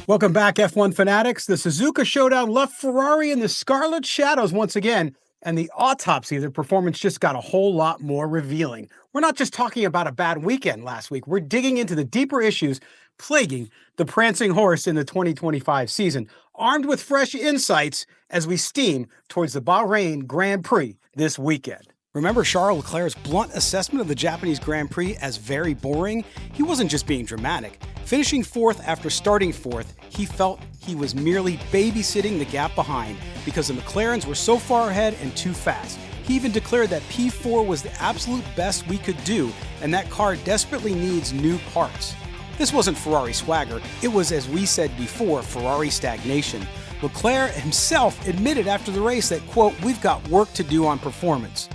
Welcome back, F1 fanatics. The Suzuka showdown left Ferrari in the scarlet shadows once again, and the autopsy of their performance just got a whole lot more revealing. We're not just talking about a bad weekend last week, we're digging into the deeper issues plaguing the prancing horse in the 2025 season, armed with fresh insights as we steam towards the Bahrain Grand Prix this weekend. Remember Charles Leclerc's blunt assessment of the Japanese Grand Prix as very boring? He wasn't just being dramatic. Finishing fourth after starting fourth, he felt he was merely babysitting the gap behind because the McLarens were so far ahead and too fast. He even declared that P4 was the absolute best we could do, and that car desperately needs new parts. This wasn't Ferrari swagger, it was, as we said before, Ferrari stagnation. Leclerc himself admitted after the race that, quote, "We've got work to do on performance."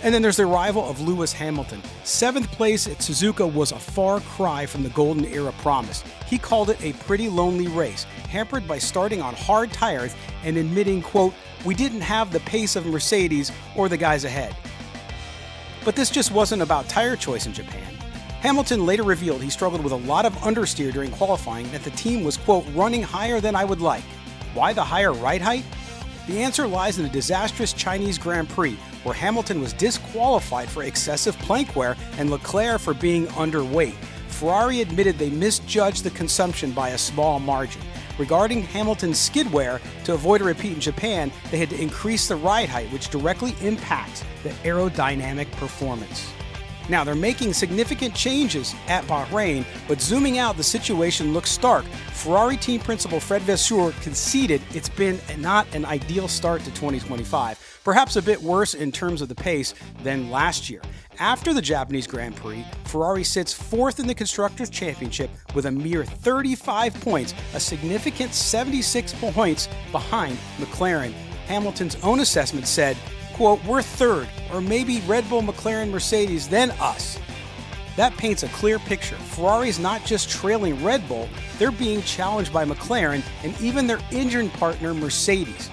And then there's the arrival of Lewis Hamilton. 7th place at Suzuka was a far cry from the golden era promise. He called it a pretty lonely race, hampered by starting on hard tires and admitting, quote, "We didn't have the pace of Mercedes or the guys ahead." But this just wasn't about tire choice in Japan. Hamilton later revealed he struggled with a lot of understeer during qualifying, that the team was, quote, "running higher than I would like." Why the higher ride height? The answer lies in a disastrous Chinese Grand Prix, where Hamilton was disqualified for excessive plank wear and Leclerc for being underweight. Ferrari admitted they misjudged the consumption by a small margin. Regarding Hamilton's skid wear, to avoid a repeat in Japan, they had to increase the ride height, which directly impacts the aerodynamic performance. Now, they're making significant changes at Bahrain, but zooming out, the situation looks stark. Ferrari team principal Fred Vasseur conceded it's been not an ideal start to 2025, perhaps a bit worse in terms of the pace than last year. After the Japanese Grand Prix, Ferrari sits 4th in the Constructors' Championship with a mere 35 points, a significant 76 points behind McLaren. Hamilton's own assessment said, quote, "We're 3rd, or maybe Red Bull, McLaren, Mercedes, then us." That paints a clear picture. Ferrari's not just trailing Red Bull, they're being challenged by McLaren and even their injured partner Mercedes.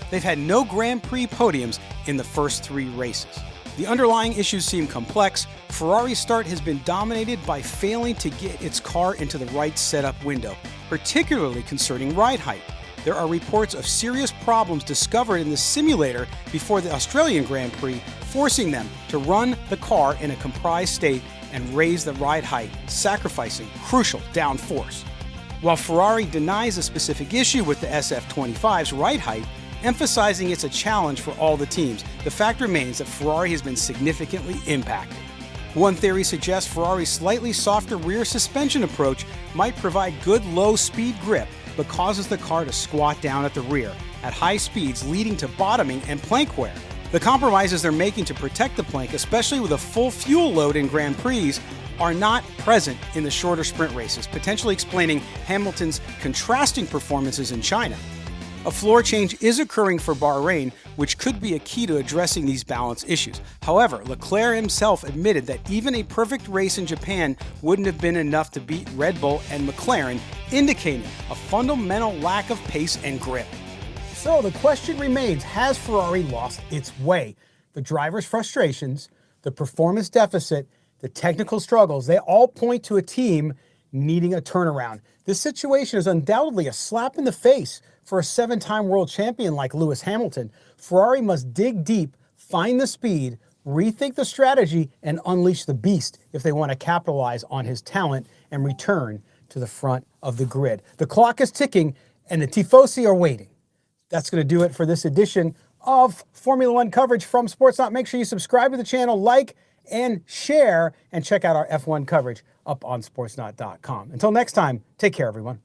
They've had no Grand Prix podiums in the first 3 races. The underlying issues seem complex. Ferrari's start has been dominated by failing to get its car into the right setup window, particularly concerning ride height. There are reports of serious problems discovered in the simulator before the Australian Grand Prix, forcing them to run the car in a comprised state and raise the ride height, sacrificing crucial downforce. While Ferrari denies a specific issue with the SF25's ride height, emphasizing it's a challenge for all the teams, the fact remains that Ferrari has been significantly impacted. One theory suggests Ferrari's slightly softer rear suspension approach might provide good low-speed grip, but causes the car to squat down at the rear at high speeds, leading to bottoming and plank wear. The compromises they're making to protect the plank, especially with a full fuel load in Grand Prix, are not present in the shorter sprint races, potentially explaining Hamilton's contrasting performances in China. A floor change is occurring for Bahrain, which could be a key to addressing these balance issues. However, Leclerc himself admitted that even a perfect race in Japan wouldn't have been enough to beat Red Bull and McLaren, indicating a fundamental lack of pace and grip. So the question remains, has Ferrari lost its way? The driver's frustrations, the performance deficit, the technical struggles, they all point to a team needing a turnaround. This situation is undoubtedly a slap in the face for a 7-time world champion like Lewis Hamilton. Ferrari must dig deep, find the speed, rethink the strategy, and unleash the beast if they want to capitalize on his talent and return to the front of the grid. The clock is ticking, and the Tifosi are waiting. That's going to do it for this edition of Formula One coverage from Sportsnaut. Make sure you subscribe to the channel, like, and share, and check out our F1 coverage up on sportsnaut.com. Until next time, take care, everyone.